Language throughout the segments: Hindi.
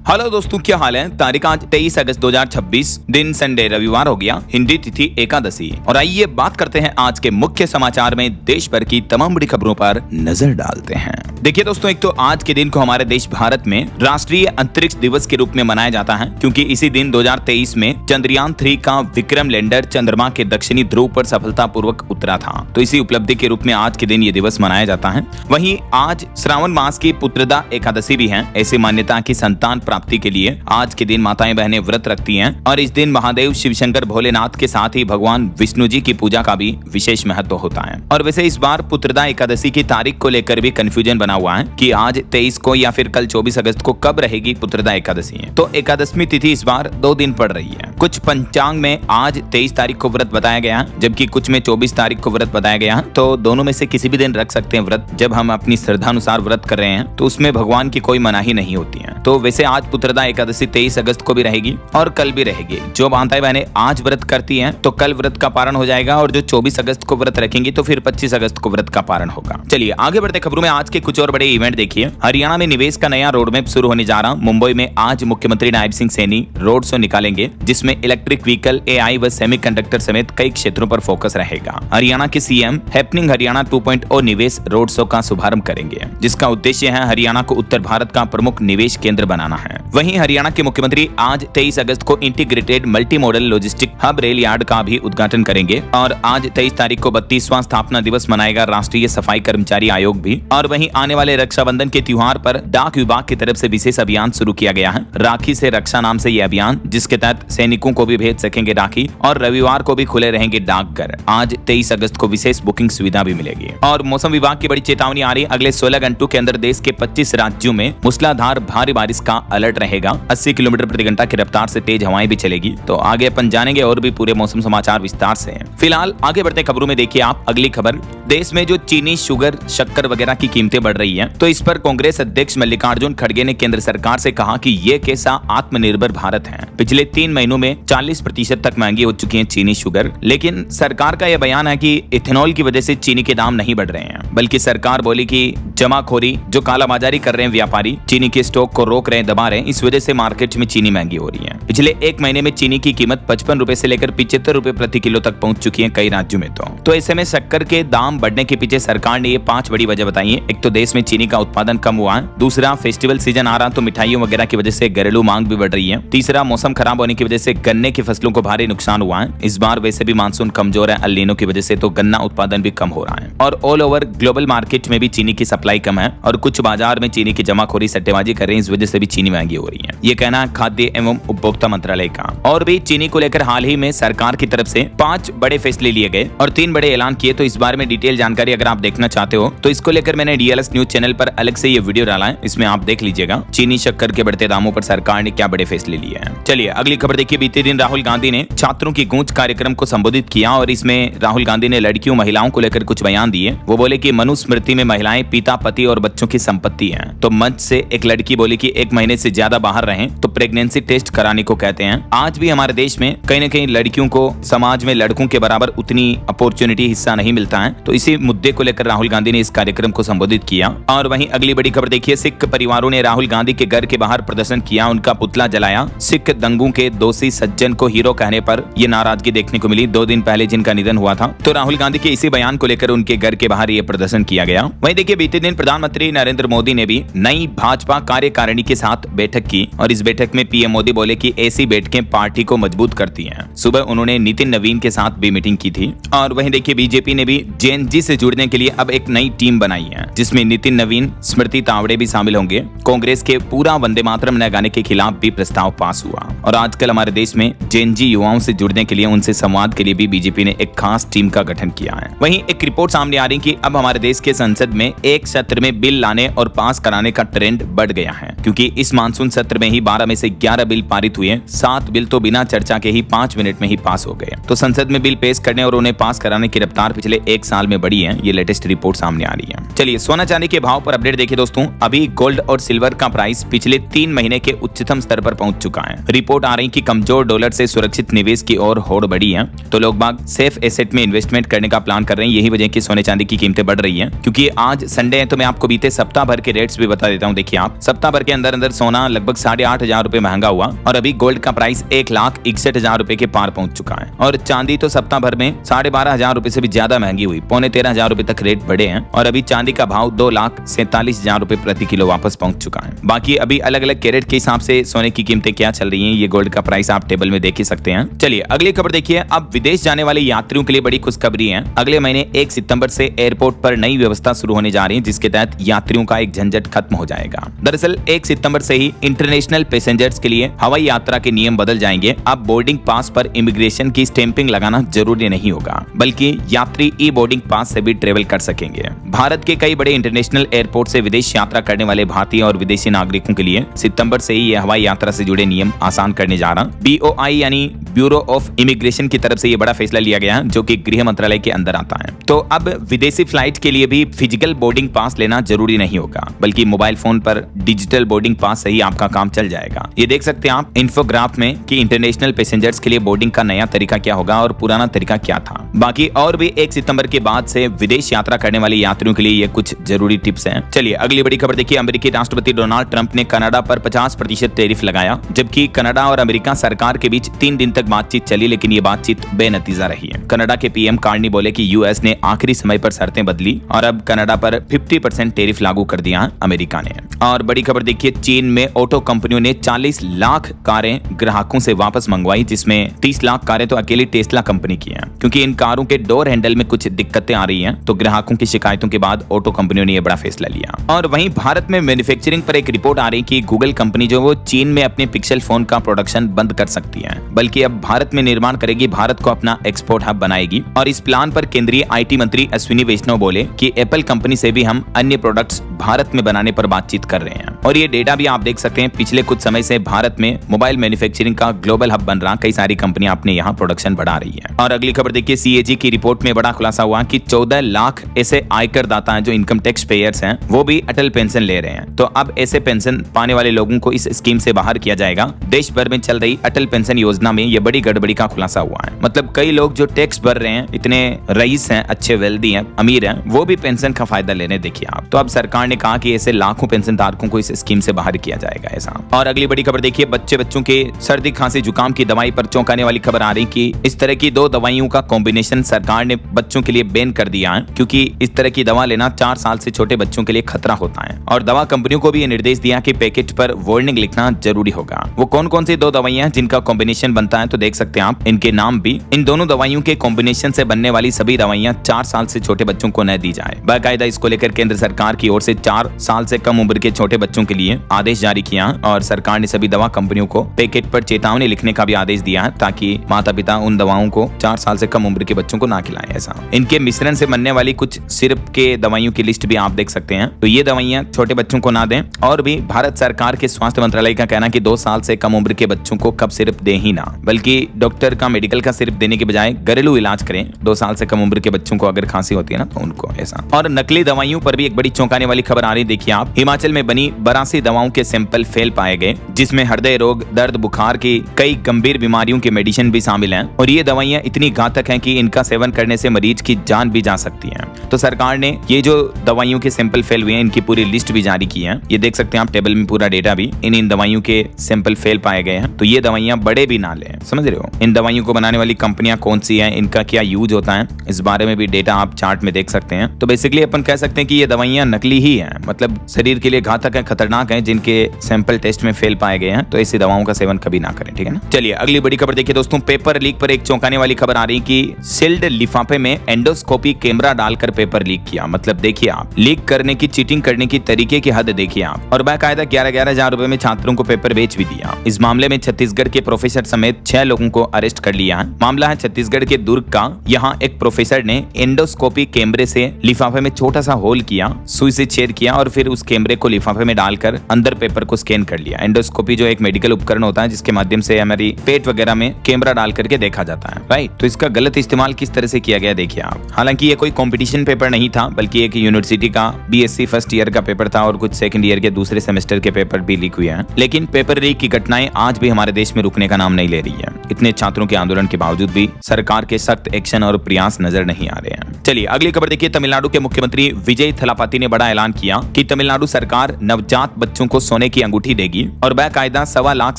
हेलो दोस्तों, क्या हाल है। तारीख आज 23 अगस्त 2026, दिन संडे रविवार हो गया, हिंदी तिथि एकादशी। और आइए बात करते हैं आज के मुख्य समाचार में देश भर की तमाम बड़ी खबरों पर नजर डालते हैं। देखिए दोस्तों, एक तो आज के दिन को हमारे देश भारत में राष्ट्रीय अंतरिक्ष दिवस के रूप में मनाया जाता है, क्योंकि इसी दिन 2023 में चंद्रयान 3 का विक्रम लैंडर चंद्रमा के दक्षिणी ध्रुव पर सफलतापूर्वक उतरा था। तो इसी उपलब्धि के रूप में आज के दिन ये दिवस मनाया जाता है। वहीं आज श्रावण मास की पुत्रदा एकादशी भी है। ऐसी मान्यता की संतान प्राप्ति के लिए आज के दिन माताएं बहनें व्रत रखती हैं और इस दिन महादेव शिव शंकर भोलेनाथ के साथ ही भगवान विष्णु जी की पूजा का भी विशेष महत्व होता है। और वैसे इस बार पुत्रदा एकादशी की तारीख को लेकर भी कंफ्यूजन बना हुआ है कि आज 23 को या फिर कल 24 अगस्त को कब रहेगी पुत्रदा एकादशी। तो एकादशी तिथि इस बार 2 दिन पड़ रही है। कुछ पंचांग में आज 23 तारीख को व्रत बताया गया है, जबकि कुछ में 24 तारीख को व्रत बताया गया है। तो दोनों में से किसी भी दिन रख सकते हैं व्रत। जब हम अपनी श्रद्धा अनुसार व्रत कर रहे हैं तो उसमें भगवान की कोई मनाही नहीं होती है। तो वैसे आज पुत्रदा एकादशी 23 अगस्त को भी रहेगी और कल भी रहेगी। जो माताएं बहनें आज व्रत करती हैं तो कल व्रत का पारण हो जाएगा, और जो 24 अगस्त को व्रत रखेंगी तो फिर 25 अगस्त को व्रत का पारण होगा। चलिए आगे बढ़ते खबरों में आज के कुछ और बड़े इवेंट देखिए। हरियाणा में निवेश का नया रोड मैप शुरू होने जा रहा। मुंबई में आज मुख्यमंत्री नायब सिंह सैनी रोड शो निकालेंगे, जिसमें इलेक्ट्रिक व्हीकल, AI व सेमीकंडक्टर समेत कई क्षेत्रों पर फोकस रहेगा। हरियाणा के CM हैपनिंग हरियाणा 2.0 निवेश रोड शो का शुभारंभ करेंगे, जिसका उद्देश्य है हरियाणा को उत्तर भारत का प्रमुख निवेश केंद्र बनाना है। वहीं हरियाणा के मुख्यमंत्री आज 23 अगस्त को integrated multi modal logistic hub rail yard का भी उद्घाटन करेंगे। और आज 23 तारीख को 32वां स्थापना दिवस मनाएगा राष्ट्रीय सफाई कर्मचारी आयोग भी। और वहीं आने वाले रक्षाबंधन के त्योहार पर डाक विभाग की तरफ से विशेष अभियान शुरू किया गया है, राखी से रक्षा नाम से यह अभियान, जिसके तहत सैनिकों को भी भेज सकेंगे राखी। और रविवार को भी खुले रहेंगे डाकघर। आज 23 अगस्त को विशेष बुकिंग सुविधा भी मिलेगी। और मौसम विभाग की बड़ी चेतावनी आ रही है, अगले 16 घंटों के अंदर देश के 25 राज्यों में मूसलाधार भारी बारिश का अलर्ट रहेगा। 80 किलोमीटर प्रति घंटा की रफ्तार से तेज हवाएं भी चलेगी। तो आगे अपन जानेंगे और भी पूरे मौसम समाचार विस्तार से। फिलहाल आगे बढ़ते खबरों में देखिए आप अगली खबर। देश में जो चीनी, शुगर, शक्कर वगैरह की कीमतें बढ़ रही हैं, तो इस पर कांग्रेस अध्यक्ष मल्लिकार्जुन खड़गे ने केंद्र सरकार से कहा कि ये कैसा आत्मनिर्भर भारत है। पिछले 3 महीनों में 40% तक महंगी हो चुकी है चीनी, शुगर। लेकिन सरकार का यह बयान है कि इथेनॉल की वजह से चीनी के दाम नहीं बढ़ रहे हैं, बल्कि सरकार बोली कि जमाखोरी, जो कालाबाजारी कर रहे हैं व्यापारी, चीनी के स्टॉक को रोक रहे हैं, दबा रहे हैं, इस वजह से मार्केट में चीनी महंगी हो रही है। पिछले 1 महीने में चीनी की कीमत 55 रुपए से लेकर 75 रुपए प्रति किलो तक पहुंच चुकी है कई राज्यों में। तो ऐसे में शक्कर के दाम बढ़ने के पीछे सरकार ने ये 5 बड़ी वजह बताई है। एक तो देश में चीनी का उत्पादन कम हुआ है। दूसरा, फेस्टिवल सीजन आ रहा तो मिठाइयों वगैरह की वजह से घरेलू मांग भी बढ़ रही है। तीसरा, मौसम खराब होने की वजह से गन्ने की फसलों को भारी नुकसान हुआ है। इस बार वैसे भी मानसून कमजोर है, अल नीनो की वजह से, तो गन्ना उत्पादन भी कम हो रहा है। और ऑल ओवर ग्लोबल मार्केट में भी चीनी की सप्लाई कम है और कुछ बाजार में चीनी की जमाखोरी, सट्टेबाजी कर रहे हैं, इस वजह से भी चीनी महंगी हो रही है। ये कहना है खाद्य एवं उपभोक्ता मंत्रालय का। और भी चीनी को लेकर हाल ही में सरकार की तरफ से 5 बड़े फैसले लिए गए और 3 बड़े ऐलान किए। तो इस बारे में डिटेल जानकारी अगर आप देखना चाहते हो तो इसको लेकर मैंने DLS न्यूज चैनल पर अलग से ये वीडियो डाला है, इसमें आप देख लीजिएगा चीनी, शक्कर के बढ़ते दामों पर सरकार ने क्या बड़े फैसले लिए हैं। चलिए अगली खबर देखिए। बीते दिन राहुल गांधी ने छात्रों की गूंज कार्यक्रम को संबोधित किया और इसमें राहुल गांधी ने लड़कियों, महिलाओं को लेकर कुछ बयान दिए। वो बोले कि मनुस्मृति में महिलाएं पिता, पति और बच्चों की संपत्ति है। तो मंच से एक लड़की बोली कि 1 महीने से ज्यादा बाहर रहें तो प्रेगनेंसी टेस्ट कराने को कहते हैं। आज भी हमारे देश में कहीं न कहीं लड़कियों को समाज में लड़कों के बराबर उतनी अपॉर्चुनिटी, हिस्सा नहीं मिलता है। तो इसी मुद्दे को लेकर राहुल गांधी ने इस कार्यक्रम को संबोधित किया। और वहीं अगली बड़ी खबर देखिए। सिख परिवारों ने राहुल गांधी के घर के बाहर प्रदर्शन किया, उनका पुतला जलाया। सिख दंगों के दोषी सज्जन को हीरो कहने पर यह नाराजगी देखने को मिली 2 दिन पहले जिनका निधन हुआ था। तो राहुल गांधी के इसी बयान को लेकर उनके घर के बाहर यह प्रदर्शन किया गया। वहीं देखिए बीते दिन प्रधानमंत्री नरेंद्र मोदी ने भी नई भाजपा कार्यकारिणी के साथ बैठक की और इस बैठक में PM मोदी बोले कि ऐसी बैठकें पार्टी को मजबूत करती हैं। सुबह उन्होंने नितिन नवीन के साथ भी मीटिंग की थी। और वहीं देखिए बीजेपी ने भी JNZ से जुड़ने के लिए अब एक नई टीम बनाई है, जिसमें नितिन नवीन, स्मृति तावड़े भी शामिल होंगे। कांग्रेस के पूरा वंदे मातरम न गाने के खिलाफ भी प्रस्ताव पास हुआ। और आजकल हमारे देश में JNZ युवाओं से जुड़ने के लिए, उनसे संवाद के लिए भी बीजेपी ने एक खास टीम का गठन किया है। वहीं एक रिपोर्ट सामने आ रही कि अब हमारे देश के संसद में एक सत्र में बिल लाने और पास कराने का ट्रेंड बढ़ गया है, क्योंकि इस मानसून सत्र में ही 12 में से 11 बिल पारित हुए। 7 बिल तो बिना चर्चा के ही 5 मिनट में ही पास हो गए। तो संसद में बिल पेश करने और उन्हें पास कराने की रफ्तार पिछले 1 साल में बढ़ी है। ये लेटेस्ट रिपोर्ट सामने आ रही है। चलिए सोना चांदी के भाव पर अपडेट देखिए दोस्तों। अभी गोल्ड और सिल्वर का प्राइस पिछले 3 महीने के उच्चतम स्तर पर पहुंच चुका है। रिपोर्ट आ रही कि कमजोर डॉलर से सुरक्षित निवेश की ओर होड़ बढ़ी है। तो लोग बाग सेफ एसेट में इन्वेस्टमेंट करने का प्लान कर रहे हैं। यही वजह कि सोने चांदी की कीमतें बढ़ रही हैं, क्योंकि आज संडे है। तो मैं आपको बीते सप्ताह भर के रेट्स भी बता देता हूं। देखिए आप सप्ताह भर के अंदर सोना लगभग 8,500 रुपए महंगा हुआ और अभी गोल्ड का प्राइस 1,61,000 रुपए के पार पहुंच चुका है। और चांदी तो सप्ताह भर में 12,500 रुपए से भी ज्यादा महंगी हुई, 13,500 रुपए तक रेट बढ़े हैं और अभी चांदी का भाव 2,47,000 रुपए प्रति किलो वापस पहुंच चुका है। बाकी अभी अलग अलग कैरेट के हिसाब से सोने की कीमतें क्या चल रही हैं, ये गोल्ड का प्राइस आप टेबल में देख ही सकते हैं। चलिए अगली खबर देखिए। अब विदेश जाने वाले यात्रियों के लिए बड़ी खुशखबरी है। अगले महीने 1 सितंबर से एयरपोर्ट पर नई व्यवस्था शुरू होने जा रही है, जिसके तहत यात्रियों का एक झंझट खत्म हो जाएगा। दरअसल 1 सितंबर से ही इंटरनेशनल पैसेंजर्स के लिए हवाई यात्रा के नियम बदल जाएंगे। अब बोर्डिंग पास पर इमिग्रेशन की स्टैंपिंग लगाना जरूरी नहीं होगा, बल्कि यात्री ई बोर्डिंग पास से भी ट्रेवल कर सकेंगे। भारत के कई बड़े इंटरनेशनल एयरपोर्ट से विदेश यात्रा करने वाले भारतीय और विदेशी नागरिकों के लिए सितंबर से ही ये हवाई यात्रा से जुड़े नियम आसान करने जा रहा। BOI यानी ब्यूरो ऑफ इमिग्रेशन की तरफ से ये बड़ा फैसला लिया गया है, जो कि गृह मंत्रालय के अंदर आता है। तो अब विदेशी फ्लाइट के लिए भी फिजिकल बोर्डिंग पास लेना जरूरी नहीं होगा, बल्कि मोबाइल फोन पर डिजिटल बोर्डिंग पास से ही आपका काम चल जाएगा। ये देख सकते हैं आप इंफोग्राफ में कि इंटरनेशनल पैसेंजर्स के लिए बोर्डिंग का नया तरीका क्या होगा और पुराना तरीका क्या था। बाकी और भी 1 सितंबर के बाद से विदेश यात्रा करने वाले यात्रियों के लिए ये कुछ जरूरी टिप्स हैं। चलिए अगली बड़ी खबर देखिए। अमेरिकी राष्ट्रपति डोनाल्ड ट्रंप ने कनाडा पर 50% टैरिफ लगाया, जबकि कनाडा और अमेरिका सरकार के बीच 3 दिन तक बातचीत चली, लेकिन ये बातचीत बेनतीजा रही है। कनाडा के PM कार्नी बोले कि US ने आखिरी समय पर शर्तें बदली और अब कनाडा पर 50% टैरिफ लागू कर दिया अमेरिका ने। और बड़ी खबर देखिए, चीन में ऑटो कंपनियों ने 40 लाख कारें ग्राहकों से वापस मंगवाई, जिसमें 30 लाख कारें तो अकेली टेस्ला कंपनी की हैं, क्योंकि इन कारों के डोर हैंडल में कुछ दिक्कतें आ रही हैं। तो ग्राहकों की शिकायतों के बाद ऑटो कंपनियों ने यह बड़ा फैसला लिया। और वहीं भारत में मैन्युफैक्चरिंग पर एक रिपोर्ट आ रही कि गूगल कंपनी जो वो चीन में अपने पिक्सल फोन का प्रोडक्शन बंद कर सकती है, बल्कि अब भारत में निर्माण करेगी, भारत को अपना एक्सपोर्ट हब बनाएगी। और इस प्लान पर केंद्रीय IT मंत्री अश्विनी वैष्णव बोले कि एप्पल कंपनी से भी हम अन्य प्रोडक्ट्स भारत में बनाने पर बातचीत कर रहे हैं। और ये डेटा भी आप देख सकते हैं, पिछले कुछ समय से भारत में मोबाइल मैन्युफैक्चरिंग का ग्लोबल हब बन रहा, कई सारी कंपनियां अपने यहाँ प्रोडक्शन बढ़ा रही है। और अगली खबर देखिए, CAG की रिपोर्ट में बड़ा खुलासा हुआ कि 14 लाख ऐसे आयकर दाता हैं जो इनकम टैक्स पेयर्स हैं, वो भी अटल पेंशन ले रहे हैं। तो अब ऐसे पेंशन पाने वाले लोगों को इस स्कीम से बाहर किया जाएगा। देश भर में चल रही अटल पेंशन योजना में ये बड़ी गड़बड़ी का खुलासा हुआ है। मतलब कई लोग जो टैक्स भर रहे हैं, इतने रईस हैं, अच्छे वेल्दी हैं, अमीर हैं, वो भी पेंशन का फायदा लेने देखिए आप। तो अब सरकार ने कहा कि ऐसे लाखों पेंशन धारकों को इस स्कीम से बाहर किया जाएगा ऐसा। और अगली बड़ी खबर देखिए, बच्चों के सर्दी खांसी जुकाम की दवाई पर चौंकाने वाली खबर आ रही कि इस तरह की 2 दवाइयों का कॉम्बिनेशन सरकार ने बच्चों के लिए बैन कर दिया है, क्योंकि इस तरह की दवा लेना 4 साल से छोटे बच्चों के लिए खतरा होता है। और दवा कंपनियों को भी ये निर्देश दिया कि पैकेट पर वार्निंग लिखना जरूरी होगा। वो कौन कौन सी 2 दवाइयां जिनका कॉम्बिनेशन बनता है, तो देख सकते हैं आप इनके नाम भी। इन दोनों दवाइयों के कॉम्बिनेशन से बनने वाली सभी दवाइयां 4 साल से छोटे बच्चों को न दी जाए। बाकायदा इसको लेकर केंद्र सरकार की ओर से 4 साल से कम उम्र के छोटे बच्चों के लिए आदेश जारी किया और सरकार ने सभी दवा कंपनियों को पैकेट पर चेतावनी लिखने का भी आदेश दिया है, ताकि माता पिता उन दवाओं को 4 साल से कम उम्र के बच्चों को ना खिलाएं ऐसा। इनके मिश्रण से बनने वाली कुछ सिरप के दवाइयों की लिस्ट भी आप देख सकते हैं। तो ये दवाइयां छोटे बच्चों को ना दें। और भी भारत सरकार के स्वास्थ्य मंत्रालय का कहना कि 2 साल से कम उम्र के बच्चों को कफ सिरप दे ही ना, बल्कि डॉक्टर का मेडिकल का सिरप देने के बजाय घरेलू इलाज करें। 2 साल से कम उम्र के बच्चों को अगर खांसी होती है ना, तो उनको ऐसा। और नकली दवाइयों पर भी एक बड़ी चौंकाने वाली खबर आ रही, देखिए आप। हिमाचल में बनी 82 दवाओं के सैंपल फेल पाए गए, जिसमें हृदय रोग, दर्द, बुखार की कई गंभीर बीमारियों के मेडिसिन भी शामिल हैं। और ये दवाइयां इतनी घातक हैं कि इनका सेवन करने से मरीज की जान भी जा सकती है। तो सरकार ने ये जो दवाइयों के सैंपल फेल हुए हैं, इनकी पूरी लिस्ट भी जारी की है। ये देख सकते हैं आप टेबल में पूरा डेटा भी। इन दवाइयों के सैंपल फेल पाए गए हैं, तो ये दवाइयां बड़े भी ना लें, समझ रहे हो। इन दवाइयों को बनाने वाली कंपनियां कौन सी हैं, इनका क्या यूज होता है, इस बारे में भी डेटा आप चार्ट में देख सकते हैं। तो बेसिकली अपन कह सकते हैं कि ये दवाइयां नकली ही हैं, मतलब शरीर के लिए घातक है, खतरनाक है, जिनके सैंपल टेस्ट में फेल पाए गए हैं। तो ऐसी दवाओं का सेवन कभी ना करें, ठीक है ना। चलिए अगली बड़ी खबर देखिए दोस्तों। पेपर लीक पर एक चौंकाने वाली खबर आ रही कि सील्ड लिफाफे में एंडोस्कोपी कैमरा डालकर पेपर लीक किया। मतलब देखिए आप, लीक करने की, चीटिंग करने की तरीके की हद देखिए आप। और बाकायदा 11,000 रुपए में छात्रों को पेपर बेच भी दिया। इस मामले में छत्तीसगढ़ के प्रोफेसर समेत 6 लोगों को अरेस्ट कर लिया है। मामला है छत्तीसगढ़ के दुर्ग का। यहाँ एक प्रोफेसर ने एंडोस्कोपी कैमरे से लिफाफे में छोटा सा होल किया, सुई से छेद किया और फिर उस कैमरे को लिफाफे में डालकर अंदर पेपर को स्कैन कर लिया। एंडोस्कोपी जो एक मेडिकल उपकरण होता है, जिसके माध्यम से हमारी पेट वगैरह में कैमरा डाल करके देखा जाता है, राइट। तो इसका गलत इस्तेमाल किस तरह से किया गया देखिए आप। हालांकि ये कोई कंपटीशन पेपर नहीं था, बल्कि एक यूनिवर्सिटी का BSc फर्स्ट ईयर का पेपर था और कुछ सेकंड ईयर के दूसरे सेमेस्टर के पेपर भी लीक हुए हैं। लेकिन पेपर लीक की घटनाएं आज भी हमारे देश में रुकने का नाम नहीं ले रही है। इतने छात्रों के आंदोलन के बावजूद भी सरकार के सख्त एक्शन और प्रयास नजर नहीं आ रहे हैं। चलिए अगली खबर देखिए। तमिलनाडु के मुख्यमंत्री विजय थलापति ने बड़ा ऐलान किया कि तमिलनाडु सरकार नवजात बच्चों को सोने की अंगूठी देगी और बाकायदा 1.25 लाख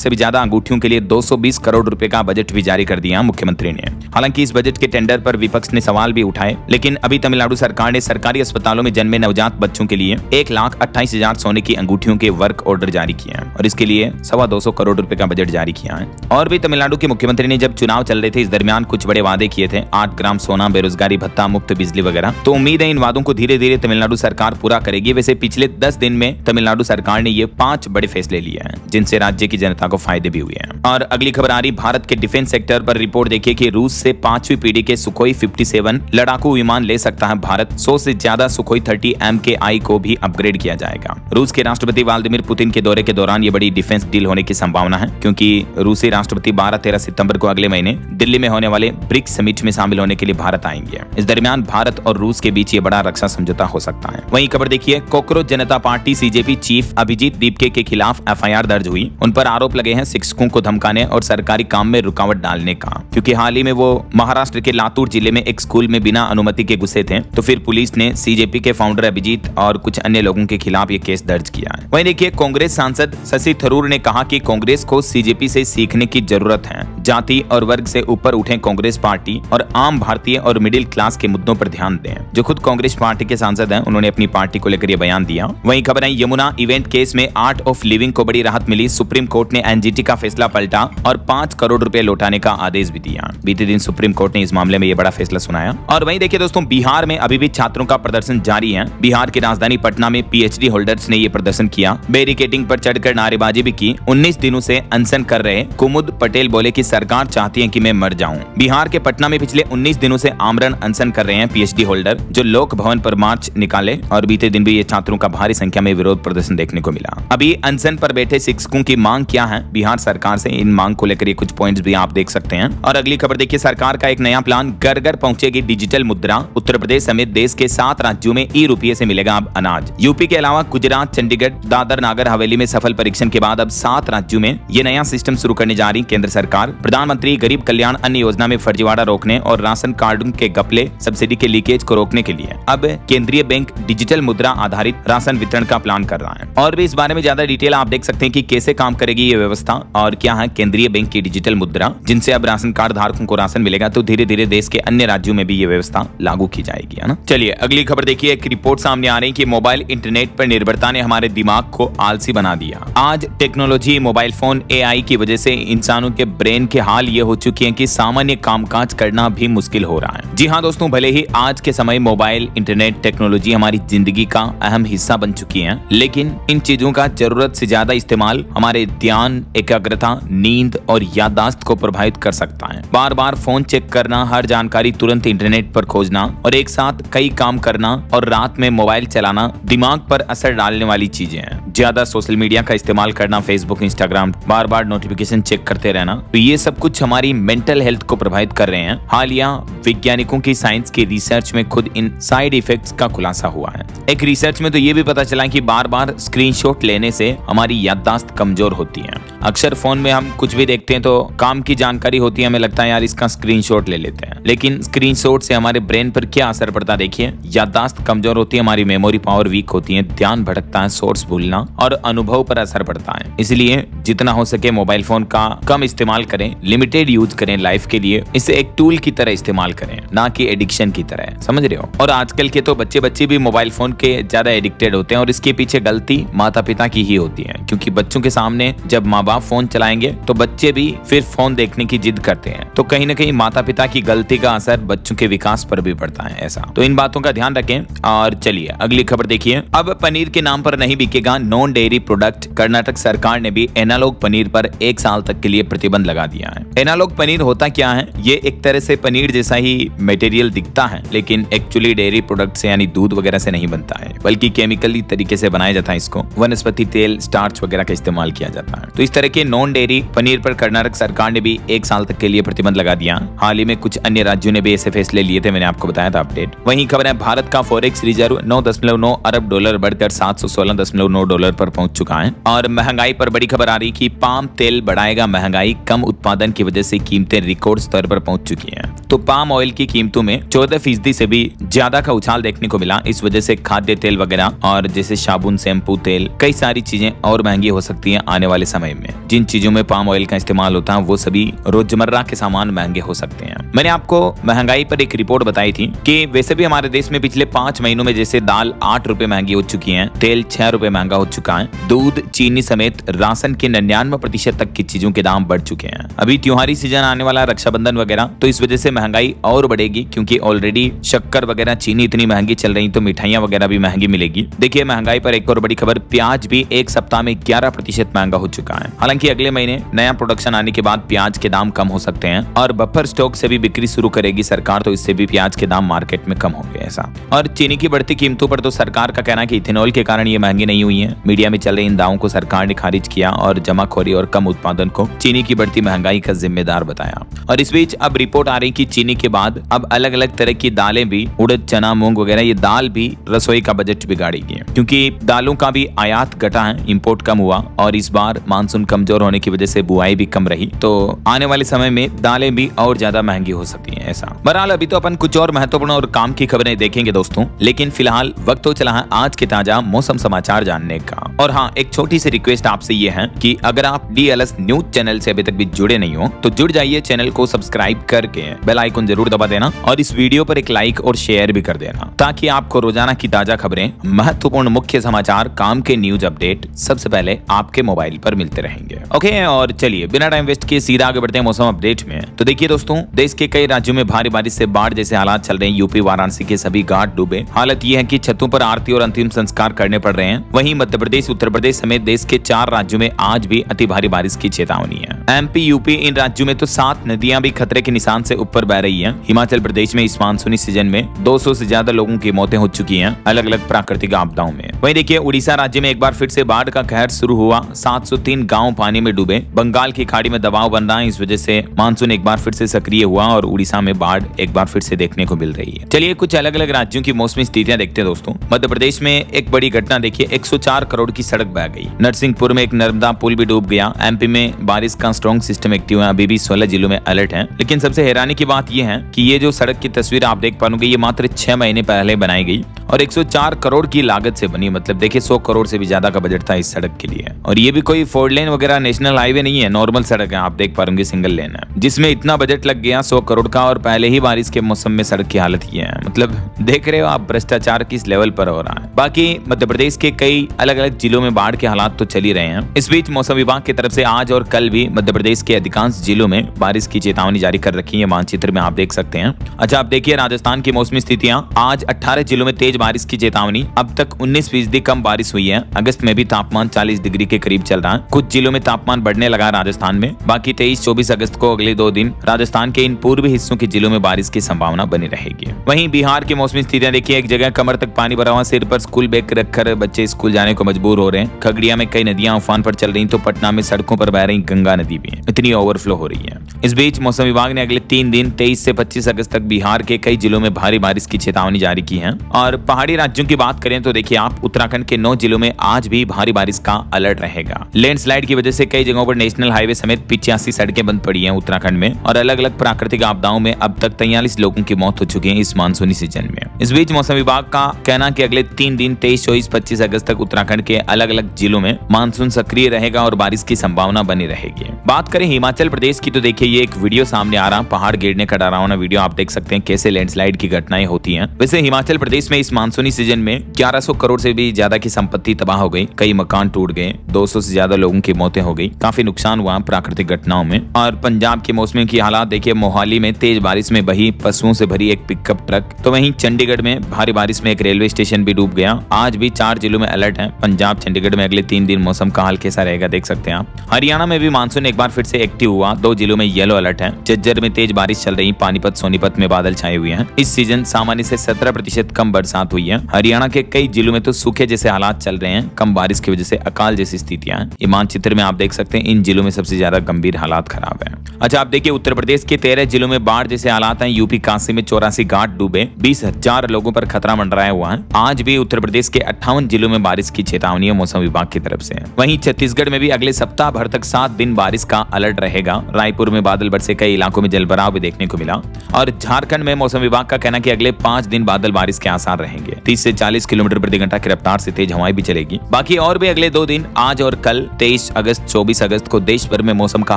से भी ज्यादा अंगूठियों के लिए 220 करोड़ रुपए का बजट भी जारी कर दिया मुख्यमंत्री ने। हालांकि इस बजट के टेंडर पर विपक्ष ने सवाल भी उठाए, लेकिन अभी तमिलनाडु सरकार ने सरकारी अस्पतालों में जन्मे नवजात बच्चों के लिए 1,28,000 सोने की अंगूठियों के वर्क ऑर्डर जारी किए हैं और इसके लिए 225 करोड़ रुपए का बजट जारी किया है। और भी तमिलनाडु के मुख्यमंत्री ने जब चुनाव चल रहे थे इस दरमियान कुछ बड़े वादे किए थे, 8 ग्राम सोना, बेरोजगारी भत्ता, मुफ्त बिजली वगैरह। तो उम्मीद है इन वादों को धीरे धीरे तमिलनाडु सरकार पूरा करेगी। वैसे पिछले 10 दिन में तमिलनाडु सरकार ने ये 5 बड़े फैसले लिए हैं जिनसे राज्य की जनता को फायदे भी हुए हैं। और अगली खबर आ रही भारत के डिफेंस सेक्टर पर। रिपोर्ट देखिए कि रूस से 5वीं पीढ़ी के सुखोई 57 लड़ाकू विमान ले सकता है भारत। 100 से ज्यादा सुखोई 30 MKI को भी अपग्रेड किया जाएगा। रूस के राष्ट्रपति व्लादिमीर पुतिन के दौरे के दौरान ये बड़ी डिफेंस डील होने की संभावना है, क्योंकि रूसी राष्ट्रपति 12-13 सितंबर को अगले महीने दिल्ली में होने वाले ब्रिक्स समिट में शामिल होने के लिए भारत आएंगे। इस दरमियान भारत और रूस के बीच ये बड़ा रक्षा समझौता हो सकता है। वहीं खबर देखिए, cockroach Janata party CJP chief Abhijit Dipke के खिलाफ FIR दर्ज हुई। उन पर आरोप लगे हैं शिक्षकों को धमकाने और सरकारी काम में रुकावट डालने का, क्योंकि हाल ही में वो महाराष्ट्र के लातूर जिले में एक स्कूल में बिना अनुमति के घुसे थे। तो फिर पुलिस ने CJP के फाउंडर अभिजीत और कुछ अन्य लोगों के खिलाफ ये केस दर्ज किया है। वहीं देखिए, कांग्रेस सांसद शशि थरूर ने कहा कि कांग्रेस को CJP से सीखने की जरूरत है। जाति और वर्ग से ऊपर उठे कांग्रेस पार्टी और आम भारतीय और मिडिल क्लास के मुद्दों पर ध्यान दें। जो खुद कांग्रेस पार्टी के सांसद हैं, उन्होंने अपनी पार्टी को लेकर यह बयान दिया। वहीं खबर है, यमुना इवेंट केस में आर्ट ऑफ लिविंग को बड़ी राहत मिली। सुप्रीम कोर्ट ने NGT का फैसला पलटा और 5 करोड़ रुपए लौटाने का आदेश भी दिया। बीते दिन सुप्रीम कोर्ट ने इस मामले में यह बड़ा फैसला सुनाया। और वहीं देखिए दोस्तों, बिहार में अभी भी छात्रों का प्रदर्शन जारी है। बिहार की राजधानी पटना में PhD होल्डर्स ने यह प्रदर्शन किया, बैरिकेडिंग पर चढ़कर नारेबाजी भी की। 19 दिनों से अनशन कर रहे कुमुद पटेल बोले कि सरकार चाहती है कि मैं मर जाऊं। बिहार के पटना में पिछले 19 दिनों से आमरण अनशन कर रहे हैं PhD होल्डर, जो लोक भवन पर मार्च निकाले और बीते दिन भी ये छात्रों का भारी संख्या में विरोध प्रदर्शन देखने को मिला। अभी अनशन पर बैठे शिक्षकों की मांग क्या है बिहार सरकार से, इन मांग को लेकर कुछ पॉइंट्स भी आप देख सकते हैं। और अगली खबर देखिए, सरकार का एक नया प्लान, घर घर पहुंचेगी डिजिटल मुद्रा। उत्तर प्रदेश समेत देश के 7 राज्यों में ₹1 से मिलेगा अब अनाज। यूपी के अलावा गुजरात, चंडीगढ़, दादर नागर हवेली में सफल परीक्षण के बाद अब 7 राज्यों में ये नया सिस्टम शुरू करने जा रही केंद्र सरकार। प्रधानमंत्री गरीब कल्याण अन्न योजना में फर्जीवाड़ा रोकने और राशन कार्डों के घपले, सब्सिडी के लीकेज को रोकने के लिए अब केंद्रीय बैंक डिजिटल मुद्रा आधारित राशन वितरण का प्लान कर रहा है। और भी इस बारे में ज्यादा डिटेल आप देख सकते हैं कि कैसे काम करेगी ये व्यवस्था और क्या है केंद्रीय बैंक की डिजिटल मुद्रा, जिनसे अब राशन कार्ड धारकों को राशन मिलेगा। तो धीरे धीरे देश के अन्य राज्यों में भी ये व्यवस्था लागू की जाएगी, है ना। चलिए अगली खबर देखिए, एक रिपोर्ट सामने आ रही है कि मोबाइल इंटरनेट पर निर्भरता ने हमारे दिमाग को आलसी बना दिया। आज टेक्नोलॉजी, मोबाइल फोन, AI की वजह से इंसानों के ब्रेन के हाल ये हो चुकी है कि सामान्य कामकाज करना भी मुश्किल हो रहा है। जी हाँ दोस्तों, भले ही आज के समय मोबाइल, इंटरनेट, टेक्नोलॉजी हमारी जिंदगी का अहम हिस्सा बन चुकी है, लेकिन इन चीजों का जरूरत से ज्यादा इस्तेमाल हमारे ध्यान, एकाग्रता, नींद और याददाश्त को प्रभावित कर सकता है। बार बार फोन चेक करना, हर जानकारी तुरंत इंटरनेट पर खोजना और एक साथ कई काम करना और रात में मोबाइल चलाना दिमाग पर असर डालने वाली चीजें हैं। ज्यादा सोशल मीडिया का इस्तेमाल करना, फेसबुक, इंस्टाग्राम, बार बार नोटिफिकेशन चेक करते रहना, तो ये सब कुछ हमारी मेंटल हेल्थ को प्रभावित कर रहे हैं। हालिया वैज्ञानिकों की साइंस की रिसर्च में खुद इन साइड इफेक्ट्स का खुलासा हुआ है। एक रिसर्च में तो ये भी पता चला कि बार बार स्क्रीनशॉट लेने से हमारी याददाश्त कमजोर होती है। अक्सर फोन में हम कुछ भी देखते हैं तो काम की जानकारी होती है, हमें लगता है यार इसका स्क्रीनशॉट ले लेते हैं, लेकिन स्क्रीनशॉट से हमारे ब्रेन पर क्या असर पड़ता है देखिए। याददाश्त कमजोर होती है, हमारी मेमोरी पावर वीक होती है, ध्यान भटकता है, सोर्स भूलना और अनुभव पर असर पड़ता है। इसलिए जितना हो सके मोबाइल फोन का कम इस्तेमाल करें, लिमिटेड यूज करें लाइफ के लिए। इसे एक टूल की तरह इस्तेमाल करें, ना कि एडिक्शन की तरह, समझ रहे हो। और आजकल के तो बच्चे भी मोबाइल फोन के ज्यादा एडिक्टेड होते हैं और इसके पीछे गलती माता पिता की ही होती है, क्योंकि बच्चों के सामने जब माँ बाप फोन चलाएंगे तो बच्चे भी फिर फोन देखने की जिद करते हैं। तो कहीं ना कहीं माता पिता की गलती का असर बच्चों के विकास पर भी पड़ता है ऐसा। तो इन बातों का ध्यान रखें। और चलिए अगली खबर देखिए, अब पनीर के नाम पर नहीं बिकेगा नॉन डेयरी प्रोडक्ट। कर्नाटक सरकार ने भी एनालॉग पनीर पर 1 साल तक के लिए प्रतिबंध लगा दिया है। एनालॉग पनीर होता क्या है? ये एक तरह से पनीर जैसा ही मटेरियल दिखता है, लेकिन एक्चुअली डेयरी प्रोडक्ट से यानी दूध वगैरह से नहीं बनता है, बल्कि केमिकली तरीके से बनाया जाता है। इसको वनस्पति तेल, स्टार्च वगैरह का इस्तेमाल किया जाता है। तो इस तरह के नॉन डेयरी पनीर पर कर्नाटक सरकार ने भी 1 साल तक के लिए प्रतिबंध लगा दिया। हाल ही में कुछ अन्य राज्यों ने भी ऐसे फैसले लिए थे, मैंने आपको बताया था अपडेट। वहीं खबर है, भारत का फॉरेक्स रिजर्व 9.9 अरब डॉलर बढ़कर 716.9 डॉलर पर पहुंच चुका है। और महंगाई पर बड़ी खबर आ रही कि पाम तेल बढ़ाएगा महंगाई, कम उत्पादन की वजह से कीमतें रिकॉर्ड स्तर पर पहुंच चुकी हैं। तो पाम ऑयल की कीमतों में 14% से भी ज्यादा का उछाल देखने को मिला। इस वजह से खाद्य तेल वगैरह और जैसे साबुन, शैम्पू, तेल, कई सारी चीजें और महंगी हो सकती हैं आने वाले समय में। जिन चीजों में पाम ऑयल का इस्तेमाल होता है वो सभी रोजमर्रा के सामान महंगे हो सकते हैं। मैंने आपको महंगाई पर एक रिपोर्ट बताई थी कि वैसे भी हमारे देश में पिछले 5 महीनों में जैसे दाल 8 रुपए महंगी हो चुकी है, तेल 6 रुपए महंगा हो चुका है, दूध, चीनी समेत राशन के 99% तक की चीजों के दाम बढ़ चुके हैं। अभी त्योहारी सीजन आने वाला, रक्षाबंधन वगैरह, तो इस वजह से महंगाई और बढ़ेगी क्योंकि ऑलरेडी शक्कर वगैरह, चीनी इतनी महंगी चल रही, तो मिठाइयां वगैरह भी महंगी मिलेगी। देखिए महंगाई पर एक और बड़ी खबर, प्याज भी एक सप्ताह में 11% महंगा हो चुका है। हालांकि अगले महीने नया प्रोडक्शन आने के बाद प्याज के दाम कम हो सकते हैं और बफर स्टॉक से भी बिक्री शुरू करेगी सरकार, तो इससे भी प्याज के दाम मार्केट में कम होंगे ऐसा। और चीनी की बढ़ती कीमतों पर तो सरकार का कहना है कि इथेनॉल के कारण ये महंगी नहीं हुई है। मीडिया में चल रहे इन दावों को सरकार ने खारिज किया और जमाखोरी और कम उत्पादन को चीनी की बढ़ती महंगाई का जिम्मेदार बताया। और इस बीच अब रिपोर्ट आ रही कि चीनी के बाद अब अलग अलग तरह की दालें भी, उड़द, चना, मूंग वगैरह, ये दाल भी रसोई का बजट बिगाड़ेगी क्योंकि दालों का भी आयात घटा है, इंपोर्ट कम हुआ और इस बार मानसून कमजोर होने की वजह से बुआई भी कम रही, तो आने वाले समय में दालें भी और ज्यादा महंगी हो सकती हैं ऐसा। बहरहाल अभी तो अपन कुछ और महत्वपूर्ण और काम की खबरें देखेंगे दोस्तों, लेकिन फिलहाल वक्त हो चला है आज के ताजा मौसम समाचार जानने का। और हाँ, एक छोटी सी रिक्वेस्ट आपसे ये है कि अगर आप DLS न्यूज चैनल से अभी तक भी जुड़े नहीं हो तो जुड़ जाइए, चैनल को सब्सक्राइब करके बेल आइकन जरूर दबा देना और इस वीडियो पर एक लाइक और शेयर भी कर देना ताकि आपको रोजाना की ताजा खबरें, महत्वपूर्ण मुख्य समाचार, काम के न्यूज अपडेट सबसे पहले आपके मोबाइल पर मिलते रहेंगे। ओके, और चलिए बिना टाइम वेस्ट किए सीधा आगे बढ़ते हैं मौसम अपडेट में। तो देखिए दोस्तों, देश के कई राज्यों में भारी बारिश से बाढ़ जैसे हालात चल रहे हैं। यूपी वाराणसी के सभी घाट डूबे। हालत यह है कि छतों पर आरती और अंतिम संस्कार करने पड़ रहे हैं। वहीं मध्य प्रदेश, उत्तर प्रदेश समेत देश के 4 राज्यों में आज भी अति भारी बारिश की चेतावनी है। MP, यूपी, इन राज्यों में तो 7 नदियां भी खतरे के निशान से ऊपर बह रही हैं। हिमाचल प्रदेश में इस मानसूनी सीजन में 200 से ज्यादा लोगों की मौतें हो चुकी हैं अलग अलग प्राकृतिक आपदाओं में। वहीं देखिए उड़ीसा राज्य में एक बार फिर से बाढ़ का कहर शुरू हुआ। 703 गांव पानी में डूबे। बंगाल की खाड़ी में दबाव बन रहा है, इस वजह से मानसून एक बार फिर से सक्रिय हुआ और उड़ीसा में बाढ़ एक बार फिर से देखने को मिल रही है। चलिए कुछ अलग अलग राज्यों की मौसमी स्थितियां देखते हैं दोस्तों। मध्य प्रदेश में एक बड़ी घटना देखिए, 104 करोड़ की सड़क बह गई। नरसिंहपुर में एक नर्मदा पुल भी डूब गया। MP में बारिश का स्ट्रॉन्ग सिस्टम एक्टिव है, अभी भी 16 जिलों में अलर्ट है। लेकिन सबसे हैरानी की बात यह है कि ये जो सड़क की तस्वीर आप देख पाओगे, ये मात्र 6 महीने पहले बनाई गई और 104 करोड़ की लागत से बनी। मतलब देखिए 100 करोड़ से भी ज्यादा का बजट था इस सड़क के लिए। और ये भी कोई 4 लेन वगैरह नेशनल हाईवे नहीं है, नॉर्मल सड़क है, आप देख पाओगे सिंगल लेन है, जिसमें इतना बजट लग गया 100 करोड़ का। और पहले ही बारिश के मौसम में सड़क की हालत ये है। मतलब देख रहे हो आप भ्रष्टाचार किस लेवल पर हो रहा है। बाकी मध्य प्रदेश के कई अलग अलग जिलों में बाढ़ के हालात तो चल ही रहे हैं। इस बीच मौसम विभाग की तरफ से आज और कल भी मध्य प्रदेश के अधिकांश जिलों में बारिश की चेतावनी जारी कर रखी है, मानचित्र में आप देख सकते हैं। अच्छा, आप देखिए राजस्थान की मौसमी स्थितियां। आज 18 जिलों में तेज बारिश की चेतावनी। अब तक 19% कम बारिश हुई है। अगस्त में भी तापमान 40 डिग्री के करीब चल रहा है। कुछ जिलों में तापमान बढ़ने लगा राजस्थान में। बाकी 23-24 अगस्त को अगले 2 दिन राजस्थान के इन पूर्वी हिस्सों के जिलों में बारिश की संभावना बनी रहेगी। वहीं बिहार की मौसमी स्थितियां देखिए, एक जगह कमर तक पानी भरा हुआ, सिर पर स्कूल बैग रखकर बच्चे स्कूल जाने को मजबूर हो रहे हैं। खगड़िया में कई नदियां उफान पर चल रही, तो पटना में सड़कों पर बह रही गंगा नदी भी इतनी ओवरफ्लो हो रही है। इस बीच मौसम विभाग ने अगले 3 दिन 23 से 25 अगस्त तक बिहार के कई जिलों में भारी बारिश की चेतावनी जारी की है। और पहाड़ी राज्यों की बात करें तो देखिए आप, उत्तराखंड के 9 जिलों में आज भी भारी बारिश का अलर्ट रहेगा। लैंडस्लाइड की वजह से कई जगहों पर नेशनल हाईवे समेत 85 सड़कें बंद पड़ी हैं उत्तराखंड में। और अलग अलग प्राकृतिक आपदाओं में अब तक 43 लोगों की मौत हो चुकी है इस मानसूनी सीजन में। इस बीच मौसम विभाग का कहना कि अगले 3 दिन 23, 24, 25 अगस्त तक उत्तराखंड के अलग अलग जिलों में मानसून सक्रिय रहेगा और बारिश की संभावना बनी रहेगी। बात करें हिमाचल प्रदेश की तो देखिए ये एक वीडियो सामने आ रहा, पहाड़ गिरने का डरावना वीडियो। आप देख सकते हैं कैसे लैंडस्लाइड की घटनाएं होती हैं। वैसे हिमाचल प्रदेश में इस मानसूनी सीजन में 1100 करोड़ से भी ज्यादा की संपत्ति तबाह हो गई। कई मकान टूट गए, 200 से ज्यादा लोगों की मौतें हो गई, काफी नुकसान हुआ प्राकृतिक घटनाओं में। और पंजाब के मौसम की हालात देखिए, मोहाली में तेज बारिश में बही पशुओं से भरी एक पिकअप ट्रक। तो वहीं चंडीगढ़ में भारी बारिश में एक रेलवे स्टेशन भी डूब गया। आज भी 4 जिलों में अलर्ट है। पंजाब, चंडीगढ़ में अगले 3 दिन मौसम का हाल कैसा रहेगा देख सकते हैं आप। हरियाणा में भी मानसून एक बार फिर से एक्टिव हुआ। 2 जिलों में येलो अलर्ट है। झज्जर में तेज बारिश चल रही, पानीपत, सोनीपत में बादल छाए हुए हैं। इस सीजन सामान्य से 17% कम बरसात हुई है। हरियाणा के कई जिलों में तो सूखे जैसे हालात चल रहे हैं, कम बारिश की वजह से अकाल जैसी स्थितियां हैं। ये मानचित्र में आप देख सकते हैं इन जिलों में सबसे ज्यादा गंभीर हालात खराब है। अच्छा, आप देखिए उत्तर प्रदेश के 13 जिलों में बाढ़ जैसे हालात हैं। यूपी काशी में 84 घाट डूबे, 20,000 लोगों पर खतरा मंडराया हुआ है। आज भी उत्तर प्रदेश के 58 जिलों में बारिश की चेतावनी है मौसम विभाग की तरफ से। वहीं छत्तीसगढ़ में भी अगले सप्ताह भर तक 7 दिन बारिश का अलर्ट रहेगा। रायपुर में बादल बरसे, कई इलाकों में जलभराव भी देखने को मिला। और झारखंड में मौसम विभाग का कहना कि अगले 5 दिन बादल बारिश के आसार रहेंगे। 30 से 40 किलोमीटर प्रति घंटा की रफ्तार से तेज हवाएं भी चलेगी। बाकी और भी अगले 2 दिन, आज और कल 23 अगस्त 24 अगस्त को देश भर में मौसम का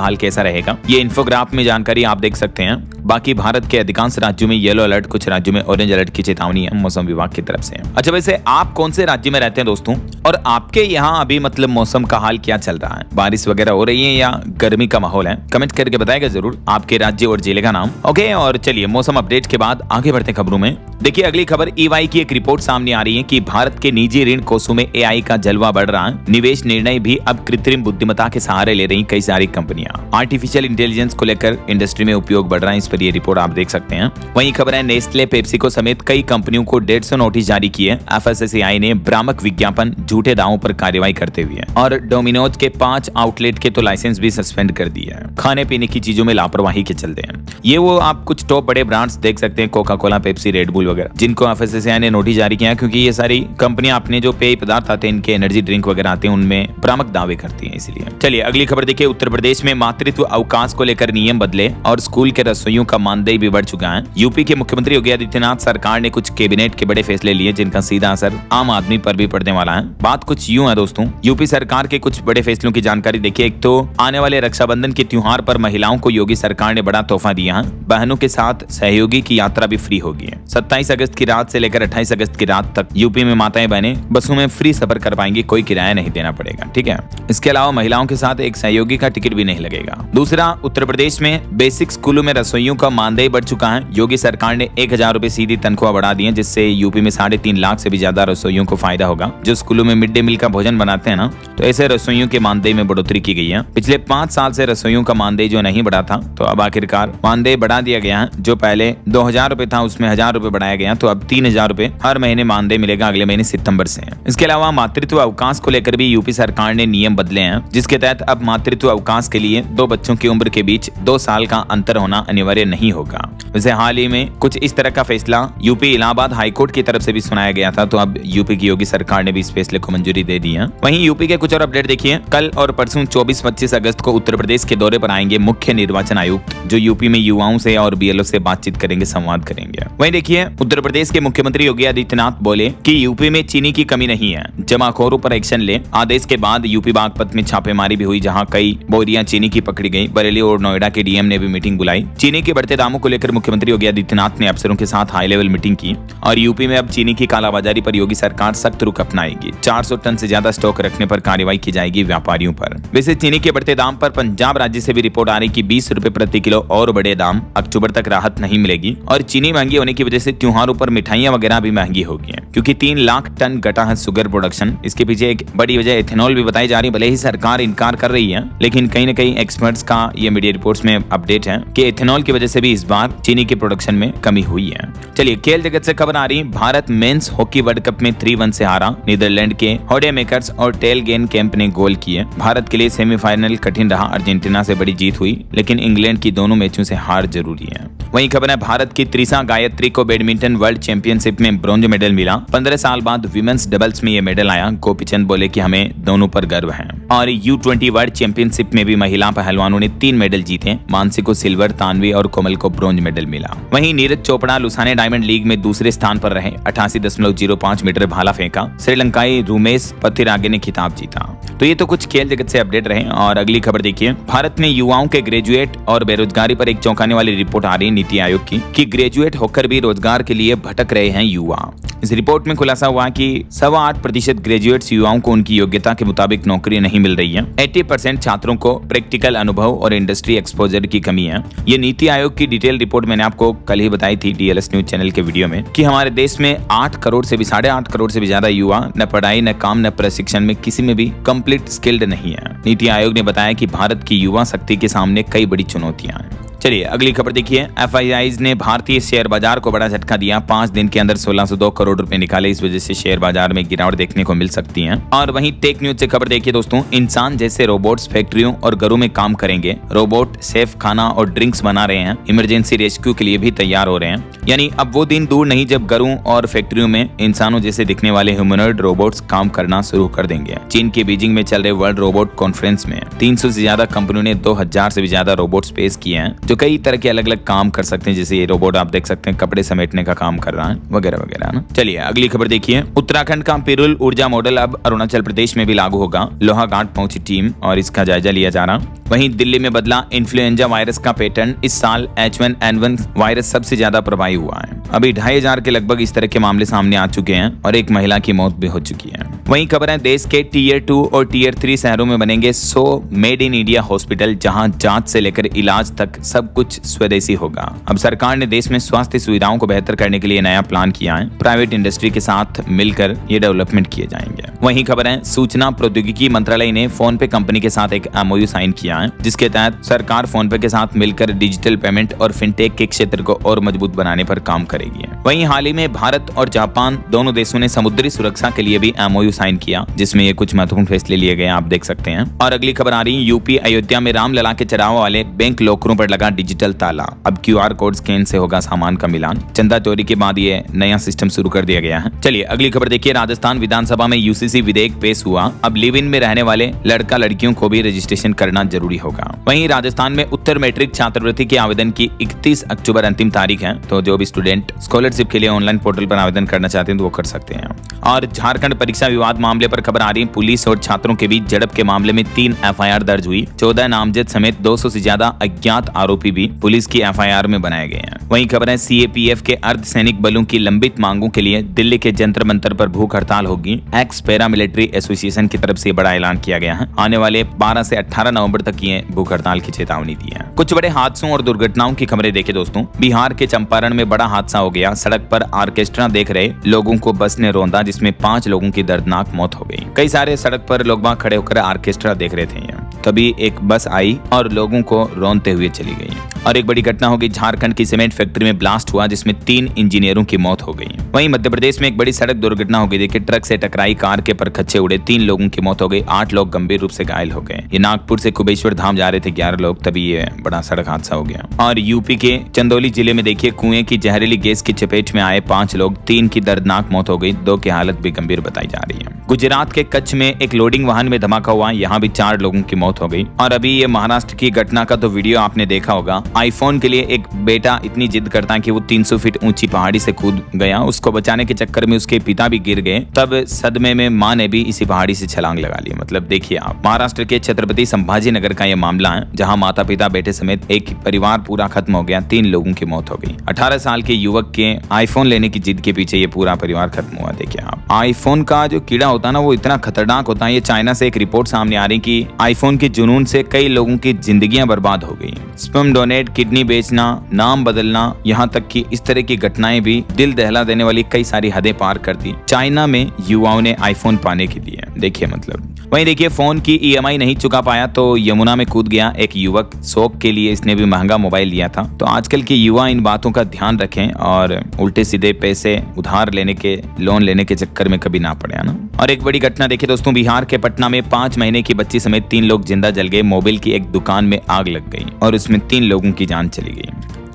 हाल कैसा रहेगा, ये इंफोग्राफ में जानकारी आप देख सकते हैं। बाकी भारत के अधिकांश राज्यों में येलो अलर्ट, कुछ राज्यों में ऑरेंज अलर्ट की चेतावनी है मौसम विभाग की तरफ से। अच्छा, वैसे आप कौन से राज्य में रहते हैं दोस्तों, और आपके यहाँ अभी मतलब मौसम का हाल क्या चल रहा है? बारिश वगैरह हो रही है या गर्मी का माहौल है? कमेंट करके बताएगा जरूर आपके राज्य और जिले का नाम। ओके, और चलिए मौसम अपडेट के बाद आगे बढ़ते खबरों में। देखिए अगली खबर EY की एक रिपोर्ट सामने आ रही है कि भारत के निजी ऋण कोषों में AI का जलवा बढ़ रहा है। निवेश निर्णय भी अब कृत्रिम बुद्धिमत्ता के सहारे ले रही कई सारी कंपनियां। आर्टिफिशियल इंटेलिजेंस को लेकर इंडस्ट्री में उपयोग बढ़ रहा है, इस पर ये रिपोर्ट आप देख सकते हैं। वहीं खबर है नेस्ले, पेप्सिको समेत कई कंपनियों को 150 नोटिस जारी किए। FSSAI ने भ्रामक विज्ञापन, झूठे दावों पर कार्रवाई करते हुए, और डोमिनोज के 5 आउटलेट के तो लाइसेंस भी सस्पेंड कर दिए हैं खाने पीने की चीजों में लापरवाही के चलते हैं। ये वो आप कुछ टॉप बड़े ब्रांड्स देख सकते हैं, Coca Cola, Pepsi, red bull वगैरह, जिनको FSSAI ने नोटिस जारी किया, क्योंकि ये सारी कंपनियां अपने जो पेय पदार्थ आते हैं, इनके एनर्जी ड्रिंक वगैरह आते हैं, उनमें भ्रामक दावे करती हैं। इसलिए चलिए अगली खबर देखिए। उत्तर प्रदेश में मातृत्व अवकाश को लेकर नियम बदले और स्कूल के रसोइयों का मानदेय भी बढ़ चुका है। यूपी के मुख्यमंत्री योगी आदित्यनाथ सरकार ने कुछ कैबिनेट के बड़े फैसले लिए, जिनका सीधा असर आम आदमी पर भी पड़ने वाला है। बात कुछ यूं है दोस्तों, यूपी सरकार के कुछ बड़े फैसलों की जानकारी देखिए। एक तो आने वाले रक्षाबंधन के त्योहार पर महिलाओं को योगी सरकार ने बड़ा तोहफा दिया है। बहनों के साथ सहयोगी की यात्रा भी फ्री होगी। 27 अगस्त की रात से लेकर 28 अगस्त की रात तक यूपी में माताएं बहनें बसों में फ्री सफर कर पाएंगी, कोई किराया नहीं देना पड़ेगा। ठीक है, इसके अलावा महिलाओं के साथ एक सहयोगी का टिकट भी नहीं लगेगा। दूसरा, उत्तर प्रदेश में बेसिक स्कूलों में रसोइयों का मानदेय बढ़ चुका है। योगी सरकार ने 1000 रुपए सीधी तनख्वाह बढ़ा दी है, जिससे यूपी में 3.5 लाख से भी ज्यादा रसोइयों को फायदा होगा। जो स्कूलों में मिड डे मील का भोजन बनाते हैं ना, तो ऐसे रसोइयों के मानदेय में बढ़ोतरी की गई है। पिछले 5 साल से रसोइयों का मानदेय जो नहीं बढ़ा था, तो अब आखिरकार मानदेय बढ़ा दिया गया है। जो पहले 2000 रुपए था, उसमें 1000 रुपए बढ़ाया गया, तो अब 3000 रुपए हर महीने मानदेय मिलेगा अगले महीने सितंबर से। इसके अलावा मातृत्व अवकाश को लेकर भी यूपी सरकार ने नियम बदले हैं, जिसके तहत अब मातृत्व अवकाश के लिए 2 बच्चों की उम्र के बीच 2 साल का अंतर होना अनिवार्य नहीं होगा। वैसे हाल ही में कुछ इस तरह का फैसला यूपी इलाहाबाद हाईकोर्ट की तरफ से भी सुनाया गया था, तो अब यूपी की योगी सरकार ने भी इस फैसले को मंजूरी दे दी है। वहीं यूपी के कुछ और अपडेट देखिए। कल और परसों 24-25 अगस्त को उत्तर प्रदेश के दौरे पर आएंगे मुख्य निर्वाचन आयुक्त, जो यूपी में युवाओं से और BLO से बातचीत करेंगे, संवाद करेंगे। वहीं देखिए उत्तर प्रदेश के मुख्यमंत्री योगी आदित्यनाथ बोले कि यूपी में चीनी की कमी नहीं है, जमाखोरों पर एक्शन ले। आदेश के बाद यूपी बागपत में छापेमारी भी हुई, जहां कई बोरियां चीनी की पकड़ी गई। बरेली और नोएडा के DM ने भी मीटिंग बुलाई। चीनी के बढ़ते दामों को लेकर मुख्यमंत्री योगी आदित्यनाथ ने अफसरों के साथ हाई लेवल मीटिंग की, और यूपी में अब चीनी की कालाबाजारी पर योगी सरकार सख्त रुख अपनाएगी। 400 टन से ज्यादा स्टॉक रखने पर कार्रवाई की जाएगी व्यापारियों पर। वैसे चीनी के बढ़ते दाम पर पंजाब राज्य से भी रिपोर्ट आ रही कि 20 रुपए प्रति किलो और बढ़े दाम। अक्टूबर तक राहत नहीं मिलेगी, और चीनी महंगी होने की वजह से त्योहारों पर मिठाइयां वगैरह भी महंगी होगी, क्योंकि 3 लाख टन घटा है शुगर प्रोडक्शन। इसके पीछे एक बड़ी वजह एथेनॉल भी बताई जा रही है। भले ही सरकार इनकार कर रही है, लेकिन कहीं न कहीं एक्सपर्ट्स का ये मीडिया रिपोर्ट्स में अपडेट है कि एथेनॉल की वजह से भी इस बार चीनी के प्रोडक्शन में कमी हुई है। चलिए खेल जगत से खबर आ रही, Bharat men's hockey world cup में 3-1 से हारा। नीदरलैंड के होडेमेकर्स और टेल गेन कैंप ने गोल किए। भारत के लिए सेमीफाइनल कठिन रहा। अर्जेंटीना से बड़ी जीत हुई, लेकिन इंग्लैंड की दोनों मैचों से हार जरूरी है। वहीं खबर है भारत की त्रिशा गायत्री को बैडमिंटन वर्ल्ड चैंपियनशिप में ब्रॉन्ज मेडल मिला। 15 साल बाद विमेंस डबल्स में ये मेडल आया। गोपीचंद बोले कि हमें दोनों पर गर्व है। और U20 वर्ल्ड चैंपियनशिप में भी महिला पहलवानों ने 3 मेडल जीते। मानसी को सिल्वर, तानवी और कोमल को ब्रॉन्ज मेडल मिला। वहीं Neeraj Chopra Lausanne diamond league में दूसरे स्थान पर रहे। 88.05 मीटर भाला फेंका। श्रीलंकाई रूमेश पथिरागे ने खिताब जीता। तो ये तो कुछ खेल जगत से अपडेट रहे। और अगली खबर देखिए, भारत में युवाओं के ग्रेजुएट और बेरोजगारी पर एक चौंकाने वाली रिपोर्ट आ रही है नीति आयोग की, कि ग्रेजुएट होकर भी रोजगार के लिए भटक रहे हैं युवा। इस रिपोर्ट में खुलासा हुआ कि 8.25% ग्रेजुएट्स युवाओं को उनकी योग्यता के मुताबिक नौकरी नहीं मिल रही है। 80% छात्रों को प्रैक्टिकल अनुभव और इंडस्ट्री एक्सपोजर की कमी है। ये नीति आयोग की डिटेल रिपोर्ट मैंने आपको कल ही बताई थी DLS न्यूज चैनल के वीडियो में, कि हमारे देश में 8 करोड़ से भी 8.5 करोड़ से भी ज्यादा युवा न पढ़ाई, न काम, न प्रशिक्षण में किसी में भी कंप्लीट स्किल्ड नहीं है। नीति आयोग ने बताया कि भारत की युवा शक्ति के सामने कई बड़ी चुनौतियां हैं। चलिए अगली खबर देखिए। FIIs ने भारतीय शेयर बाजार को बड़ा झटका दिया। 5 दिन के अंदर 1602 करोड़ रुपए निकाले। इस वजह से शेयर बाजार में गिरावट देखने को मिल सकती है। और वहीं टेक न्यूज से खबर देखिए दोस्तों, इंसान जैसे रोबोट्स फैक्ट्रियों और घरों में काम करेंगे। रोबोट सेफ खाना और ड्रिंक्स बना रहे हैं, इमरजेंसी रेस्क्यू के लिए भी तैयार हो रहे हैं। यानी अब वो दिन दूर नहीं जब घरों और फैक्ट्रियों में इंसानों जैसे दिखने वाले ह्यूमनॉइड रोबोट्स काम करना शुरू कर देंगे। चीन के बीजिंग में चल रहे वर्ल्ड रोबोट कॉन्फ्रेंस में 300 से ज्यादा कंपनियों ने 2000 से भी ज्यादा रोबोट्स पेश किए हैं, जो कई तरह के अलग अलग काम कर सकते हैं। जैसे ये रोबोट आप देख सकते हैं कपड़े समेटने का काम कर रहा है, वगैरह वगैरह ना। चलिए अगली खबर देखिए। उत्तराखंड का पिरुल ऊर्जा मॉडल अब अरुणाचल प्रदेश में भी लागू होगा। लोहाघाट पहुंची टीम और इसका जायजा लिया जा रहा। वहीं दिल्ली में बदला इन्फ्लुएंजा वायरस का पैटर्न। इस साल H1N1 वायरस सबसे ज्यादा प्रभावी हुआ है। अभी 2500 के लगभग इस तरह के मामले सामने आ चुके हैं और एक महिला की मौत भी हो चुकी है। वहीं खबर है देश के Tier 2 और Tier 3 शहरों में बनेंगे 100 मेड इन इंडिया हॉस्पिटल, जहां जांच से लेकर इलाज तक सब कुछ स्वदेशी होगा। अब सरकार ने देश में स्वास्थ्य सुविधाओं को बेहतर करने के लिए नया प्लान किया है। प्राइवेट इंडस्ट्री के साथ मिलकर ये डेवलपमेंट किए जाएंगे। वहीं खबर है सूचना प्रौद्योगिकी मंत्रालय ने फोन पे कंपनी के साथ एक MOU साइन किया है, जिसके तहत सरकार फोन पे के साथ मिलकर डिजिटल पेमेंट और फिनटेक के क्षेत्र को और मजबूत बनाने पर काम करेगी। वहीं हाल ही में भारत और जापान दोनों देशों ने समुद्री सुरक्षा के लिए भी MOU साइन किया, जिसमें ये कुछ महत्वपूर्ण फैसले लिए गए, आप देख सकते हैं। और अगली खबर आ रही है यूपी अयोध्या में रामलला के चढ़ावा वाले बैंक लॉकरों पर लगा डिजिटल ताला। अब QR कोड स्कैन से होगा सामान का मिलान। चंदा चोरी के बाद ये नया सिस्टम शुरू कर दिया गया है। चलिए अगली खबर देखिए। राजस्थान विधानसभा में UCC विधेयक पेश हुआ। अब लिव इन में रहने वाले लड़का लड़कियों को भी रजिस्ट्रेशन करना जरूरी होगा। वहीं राजस्थान में उत्तर मैट्रिक छात्रवृत्ति के आवेदन की 31 अक्टूबर अंतिम तारीख है, तो जो भी स्टूडेंट स्कॉलरशिप के लिए ऑनलाइन पोर्टल पर आवेदन करना चाहते हैं तो वो कर सकते हैं। और झारखंड परीक्षा विवाद मामले पर खबर आ रही है। पुलिस और छात्रों के बीच झड़प के मामले में 3 FIR दर्ज हुई। 14 नामजद समेत 200 से ज्यादा अज्ञात आरोपी भी पुलिस की FIR में बनाए गए हैं। वहीं खबर है CAPF के अर्धसैनिक बलों की लंबित मांगों के लिए दिल्ली के जंतर मंतर पर भूख हड़ताल होगी। एक्स पैरा मिलिट्री एसोसिएशन की तरफ से बड़ा ऐलान किया गया है। आने वाले 12 से 18 नवंबर तक ये भूख हड़ताल की चेतावनी दी है। कुछ बड़े हादसों और दुर्घटनाओं की खबरें देखें दोस्तों। बिहार के चंपारण में बड़ा हादसा हो गया। सड़क पर ऑर्केस्ट्रा देख रहे लोगों को बस ने रौंदा, जिसमें 5 लोगों की दर्दनाक मौत हो गई। कई सारे सड़क पर लोग वहां खड़े होकर ऑर्केस्ट्रा देख रहे थे। तभी एक बस आई और लोगों को रौंदते हुए चली गई। और एक बड़ी घटना हो गई। झारखंड की सीमेंट फैक्ट्री में ब्लास्ट हुआ, जिसमें 3 इंजीनियरों की मौत हो गई। वहीं मध्य प्रदेश में एक बड़ी सड़क दुर्घटना हो गई। देखिए ट्रक से टकराई कार के परखच्चे उड़े, 3 लोगों की मौत हो गई, 8 लोग गंभीर रूप से घायल हो गए। ये नागपुर से कुबेश्वर धाम जा रहे थे 11 लोग, तभी ये बड़ा सड़क हादसा हो गया। और यूपी के चंदौली जिले में देखिए कुएं की जहरीली गैस की चपेट में आए 5 लोग, 3 की दर्दनाक मौत हो गई, 2 की हालत भी गंभीर बताई जा रही है। गुजरात के कच्छ में एक लोडिंग वाहन में धमाका हुआ, यहाँ भी 4 लोगों की मौत हो गई। और अभी ये महाराष्ट्र की घटना का तो वीडियो आपने देखा होगा। आईफोन के लिए एक बेटा इतनी जिद करता है कि वो 300 फीट ऊंची पहाड़ी से कूद गया। उसको बचाने के चक्कर में उसके पिता भी गिर गए। तब सदमे में मां ने भी इसी पहाड़ी से छलांग लगा ली। मतलब देखिए आप, महाराष्ट्र के छत्रपति संभाजी नगर का ये मामला है, जहां माता पिता बेटे समेत एक परिवार पूरा खत्म हो गया, 3 लोगों की मौत हो गई। 18 साल के युवक के आईफोन लेने की जिद के पीछे ये पूरा परिवार खत्म हुआ। देखिए आप, आईफोन का जो कीड़ा होता है ना, वो इतना खतरनाक होता है। ये चाइना से एक रिपोर्ट सामने आ रही कि आईफोन के जुनून से कई लोगों की जिंदगियां बर्बाद हो गई। स्पर्म डोनेट, किडनी बेचना, नाम बदलना, यहाँ तक कि इस तरह की घटनाएं भी दिल दहला देने वाली कई सारी हदें पार कर दी चाइना में युवाओं ने आईफोन पाने के लिए। देखिए मतलब, वहीं देखिए फोन की EMI नहीं चुका पाया तो यमुना में कूद गया एक युवक। शौक के लिए इसने भी महंगा मोबाइल लिया था। तो आजकल के युवा इन बातों का ध्यान रखें और उल्टे सीधे पैसे उधार लेने के, लोन लेने के चक्कर में कभी ना पड़े, है ना। और एक बड़ी घटना देखिए दोस्तों, बिहार के पटना में 5 महीने की बच्ची समेत 3 लोग जिंदा जल गए। मोबाइल की एक दुकान में आग लग गई और उसमें 3 लोगों की जान चली गई।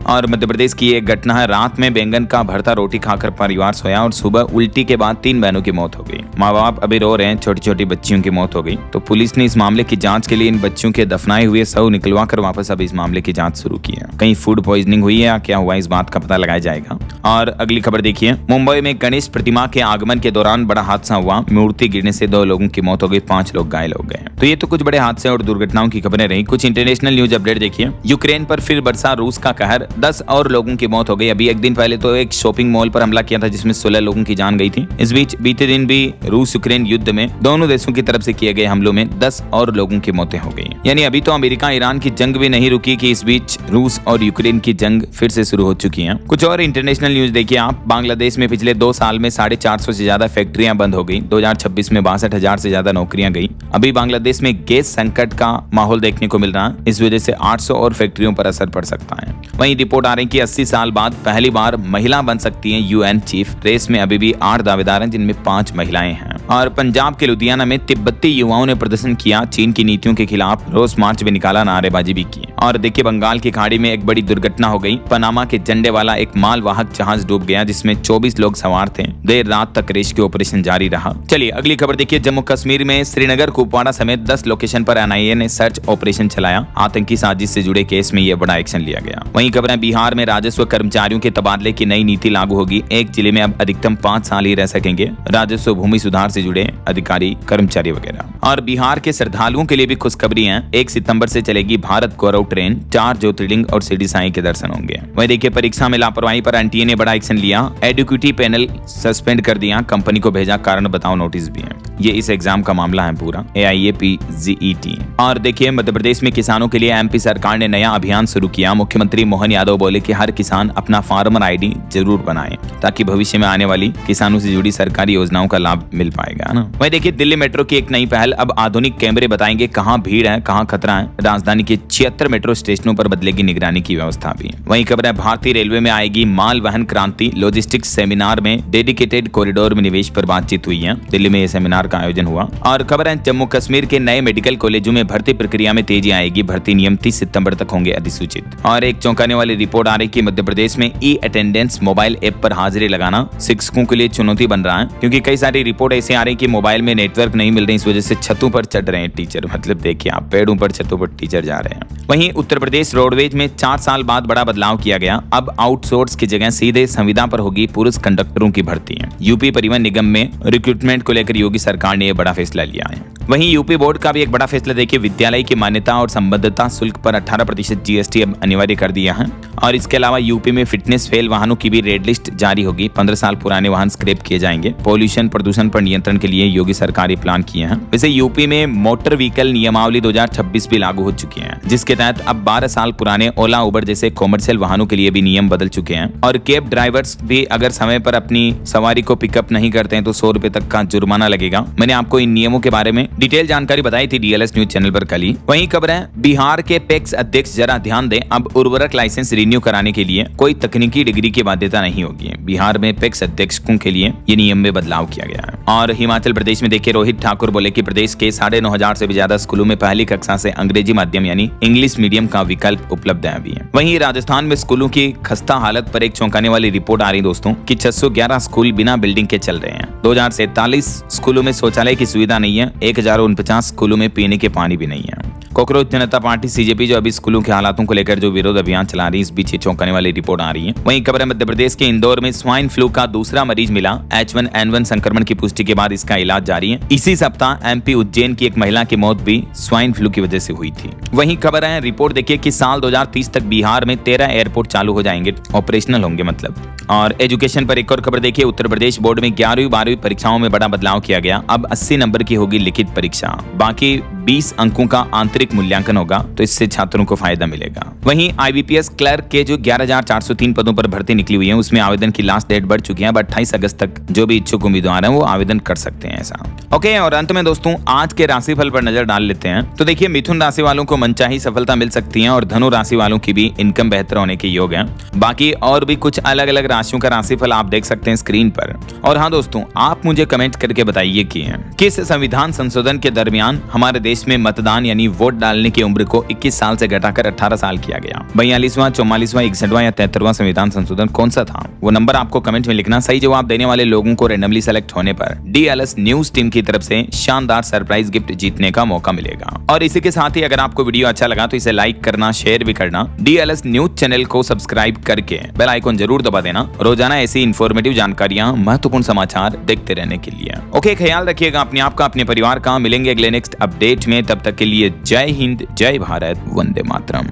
और मध्य प्रदेश की एक घटना है, रात में बैंगन का भरता रोटी खाकर परिवार सोया और सुबह उल्टी के बाद 3 बहनों की मौत हो गई। माँ बाप अभी रो रहे हैं, छोटी छोटी बच्चियों की मौत हो गई। तो पुलिस ने इस मामले की जांच के लिए इन बच्चियों के दफनाए हुए शव निकलवा कर वापस अब इस मामले की जांच शुरू की है। कहीं फूड पॉइजनिंग हुई है या क्या हुआ, इस बात का पता लगाया जाएगा। और अगली खबर देखिए, मुंबई में गणेश प्रतिमा के आगमन के दौरान बड़ा हादसा हुआ। मूर्ति गिरने से 2 लोगों की मौत हो गई, 5 लोग घायल हो गए। तो ये तो कुछ बड़े हादसे और दुर्घटनाओं की खबरें रही। कुछ इंटरनेशनल न्यूज अपडेट देखिए। यूक्रेन पर फिर बरसा रूस का कहर, पर 10 और लोगों की मौत हो गई। अभी एक दिन पहले तो एक शॉपिंग मॉल पर हमला किया था जिसमें 16 लोगों की जान गई थी। इस बीच बीते दिन भी रूस यूक्रेन युद्ध में दोनों देशों की तरफ से किए गए हमलों में 10 और लोगों की मौतें हो गई। यानी अभी तो अमेरिका ईरान की जंग भी नहीं रुकी कि इस बीच रूस और यूक्रेन की जंग फिर से शुरू हो चुकी है। कुछ और इंटरनेशनल न्यूज देखिए आप। बांग्लादेश में पिछले 2 साल में 450 से ज्यादा फैक्ट्रियां बंद हो गई। 2026 में 62,000 से ज्यादा नौकरियां गई। अभी बांग्लादेश में गैस संकट का माहौल देखने को मिल रहा है। इस वजह से 800 और फैक्ट्रियों पर असर पड़ सकता है। वहीं रिपोर्ट आ रही है कि 80 साल बाद पहली बार महिला बन सकती है यूएन चीफ। रेस में अभी भी 8 दावेदार हैं जिनमें 5 महिलाएं हैं। और पंजाब के लुधियाना में तिब्बती युवाओं ने प्रदर्शन किया। चीन की नीतियों के खिलाफ रोस मार्च भी निकाला, नारेबाजी भी की। और देखिए बंगाल की खाड़ी में एक बड़ी दुर्घटना हो गई। पनामा के झंडे वाला एक मालवाहक जहाज डूब गया जिसमें 24 लोग सवार थे। देर रात तक रेस्क्यू ऑपरेशन जारी रहा। चलिए अगली खबर देखिए। जम्मू कश्मीर में श्रीनगर, कुपवाड़ा समेत 10 लोकेशन पर एनआईए ने सर्च ऑपरेशन चलाया। आतंकी साजिश से जुड़े केस में यह बड़ा एक्शन लिया गया। वहीं खबरें बिहार में राजस्व कर्मचारियों के तबादले की नई नीति लागू होगी। एक जिले में अब अधिकतम 5 साल ही रह सकेंगे राजस्व भूमि सुधार से जुड़े अधिकारी, कर्मचारी वगैरह। और बिहार के श्रद्धालुओं के लिए भी खुशखबरी है। 1 सितंबर से चलेगी भारत गौरव ट्रेन। 4 ज्योतिर्लिंग और शिरडी साईं के दर्शन होंगे। वहीं देखिए परीक्षा में लापरवाही पर एनटीए ने बड़ा एक्शन लिया। एडुकेटी पैनल सस्पेंड कर दिया। कंपनी को भेजा कारण बताओ नोटिस भी है। ये इस एग्जाम का मामला है पूरा, AIAPJET। और देखिए मध्य प्रदेश में किसानों के लिए एमपी सरकार ने नया अभियान शुरू किया। मुख्यमंत्री मोहन यादव बोले कि हर किसान अपना फार्मर आईडी जरूर बनाए ताकि भविष्य में आने वाली किसानों से जुड़ी सरकारी योजनाओं का लाभ मिल पाएगा ना। वहीं देखिए दिल्ली मेट्रो की एक नई पहल। अब आधुनिक कैमरे बताएंगे कहां भीड़ है, कहां खतरा है। राजधानी के 76 मेट्रो स्टेशनों पर बदलेगी निगरानी की व्यवस्था भी। वहीं खबर है भारतीय रेलवे में आएगी माल वहन क्रांति। लॉजिस्टिक्स सेमिनार में डेडिकेटेड कॉरिडोर में निवेश पर बातचीत हुई है। दिल्ली में यह सेमिनार का आयोजन हुआ। और खबर है जम्मू कश्मीर के नए मेडिकल कॉलेजों में भर्ती प्रक्रिया में तेजी आएगी। भर्ती नियम 30 सितंबर तक होंगे अधिसूचित। और एक चौंकाने वाली रिपोर्ट आ रही कि मध्य प्रदेश में ई अटेंडेंस मोबाइल ऐप पर हाजिरी लगाना शिक्षकों के लिए चुनौती बन रहा है, क्योंकि कई सारी रिपोर्ट ऐसे आ रही कि मोबाइल में नेटवर्क नहीं मिल रही। इस वजह से छतों पर चढ़ रहे हैं टीचर। मतलब देखिए आप, पेड़ों पर छतों पर टीचर जा रहे हैं। वहीं उत्तर प्रदेश रोडवेज में 4 साल बाद बड़ा बदलाव किया गया। अब आउटसोर्स की जगह सीधे संविदा पर होगी पुरुष कंडक्टरों की भर्ती। यूपी परिवहन निगम में रिक्रूटमेंट को लेकर योगी सरकार ने यह बड़ा फैसला लिया है। वहीं यूपी बोर्ड का भी एक बड़ा फैसला देखिए। विद्यालय की मान्यता और संबद्धता शुल्क पर 18% जीएसटी अब अनिवार्य कर दिया है। और इसके अलावा यूपी में फिटनेस फेल वाहनों की भी रेड लिस्ट जारी होगी। 15 साल पुराने वाहन स्क्रैप किए जाएंगे। पॉल्यूशन प्रदूषण पर नियंत्रण के लिए योगी सरकार प्लान किए हैं। वैसे यूपी में मोटर व्हीकल नियमावली 2026 भी लागू हो चुकी है, जिसके तहत अब 12 साल पुराने ओला उबर जैसे कॉमर्शियल वाहनों के लिए भी नियम बदल चुके हैं। और कैब ड्राइवर्स भी अगर समय पर अपनी सवारी को पिकअप नहीं करते हैं तो 100 रुपए तक का जुर्माना लगेगा। मैंने आपको इन नियमों के बारे में डिटेल जानकारी बताई थी DLS न्यूज चैनल पर कल ही। वहीं खबर है बिहार के पैक्स अध्यक्ष जरा ध्यान दें, अब उर्वरक लाइसेंस रिन्यू कराने के लिए कोई तकनीकी डिग्री की बाध्यता नहीं होगी। बिहार में पैक्स अध्यक्षों के लिए ये नियम में बदलाव किया गया है। और हिमाचल प्रदेश में देखिए रोहित ठाकुर बोले कि प्रदेश के 9,500 से भी ज्यादा स्कूलों में पहली कक्षा से अंग्रेजी माध्यम यानी इंग्लिश मीडियम का विकल्प उपलब्ध है अभी। वहीं राजस्थान में स्कूलों की खस्ता हालत पर एक चौंकाने वाली रिपोर्ट आ रही दोस्तों कि 611 स्कूल बिना बिल्डिंग के चल रहे हैं। 2047 स्कूलों में शौचालय की सुविधा नहीं है। 1049 स्कूलों में पीने के पानी भी नहीं है। कॉकरोच जनता पार्टी CJP जो अभी स्कूलों के हालातों को लेकर जो विरोध अभियान चला रही है, इस बीच ये चौंकाने वाली रिपोर्ट आ रही है। वहीं खबर है मध्य प्रदेश के इंदौर में स्वाइन फ्लू का दूसरा मरीज मिला। H1N1 संक्रमण की पुष्टि के बाद इसका इलाज जारी है। इसी सप्ताह MP उज्जैन की एक महिला की मौत भी स्वाइन फ्लू की वजह से हुई थी। वहीं खबर है रिपोर्ट देखिए कि साल 2030 तक बिहार में 13 एयरपोर्ट चालू हो जाएंगे, ऑपरेशनल होंगे मतलब। और एजुकेशन पर एक और खबर देखिए। उत्तर प्रदेश बोर्ड में 11वीं 12वीं परीक्षाओं में बड़ा बदलाव किया गया। अब 80 नंबर की होगी लिखित परीक्षा, बाकी 20 अंकों का आंतरिक मूल्यांकन होगा, तो इससे छात्रों को फायदा मिलेगा। वहीं IBPS क्लर्क के जो 11,403 पदों पर भर्ती निकली हुई है उसमें आवेदन की लास्ट डेट बढ़ चुकी है। अब 28 अगस्त तक जो भी इच्छुक उम्मीदवार हैं वो आवेदन कर सकते हैं ऐसा। ओके, और अंत में दोस्तों आज के राशिफल पर नजर डाल लेते हैं। तो देखिए मिथुन राशि वालों को मनचाही सफलता मिल सकती है और धनु राशि वालों की भी इनकम बेहतर होने के योग है। बाकी और भी कुछ अलग अलग राशियों का राशिफल आप देख सकते हैं स्क्रीन पर। और हाँ दोस्तों, आप मुझे कमेंट करके बताइए कि किस संविधान संशोधन के दरमियान हमारे देश में मतदान यानी वोट डालने की उम्र को 21 साल से घटाकर 18 साल किया गया। 42वां, 44वां, 61वां या 73वां संविधान संशोधन कौन सा था, वो नंबर आपको कमेंट में लिखना। सही जवाब देने वाले लोगों को रैंडमली सेलेक्ट होने पर DLS न्यूज टीम की तरफ से शानदार सरप्राइज गिफ्ट जीतने का मौका मिलेगा। और इसी के साथ ही अगर आपको वीडियो अच्छा लगा तो इसे लाइक करना, शेयर भी करना। DLS न्यूज चैनल को सब्सक्राइब करके बेल आइकन जरूर दबा देना रोजाना ऐसी इंफॉर्मेटिव जानकारियां, महत्वपूर्ण समाचार देखते रहने के लिए। ओके, ख्याल रखिएगा अपने आप का, अपने परिवार का। मिलेंगे अगले नेक्स्ट अपडेट में, तब तक के लिए जय हिंद, जय भारत, वंदे मातरम।